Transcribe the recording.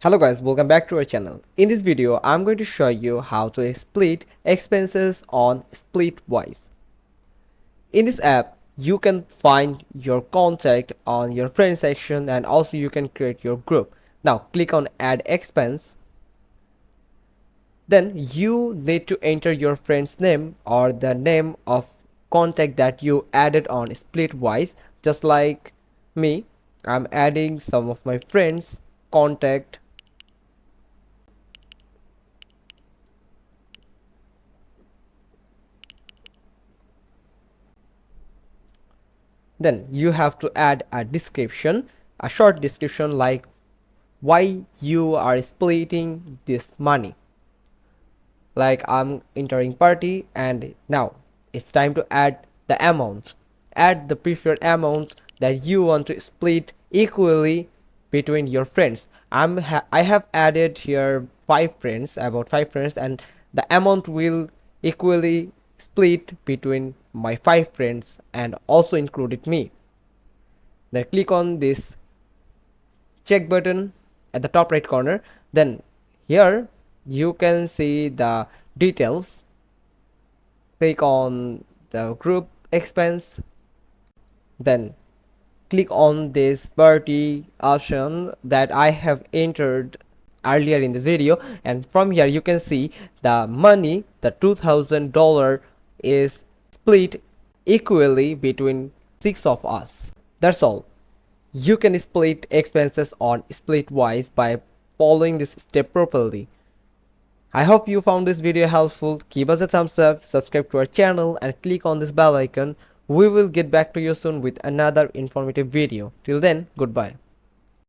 Hello guys, welcome back to our channel. In this video, I'm going to show you how to split expenses on Splitwise. In this app, you can find your contact on your friend section and also you can create your group. Now click on add expense. Then you need to enter your friend's name or the name of contact that you added on Splitwise. Just like me, I'm adding some of my friends contact. Then you have to add a description, a short description like why you are splitting this money. Like I'm entering party and now it's time to add the amounts. Add the preferred amounts that you want to split equally between your friends. I have added here about five friends, and the amount will equally split between my five friends and also included me. Then click on this check button at the top right corner. Then here you can see the details. Click on the group expense, then click on this party option that I have entered earlier in this video, and from here you can see the money, the $2,000 is split equally between six of us. That's all. You can split expenses on Splitwise by following this step properly. I hope you found this video helpful. Give us a thumbs up, subscribe to our channel and click on this bell icon. We will get back to you soon with another informative video. Till then, goodbye.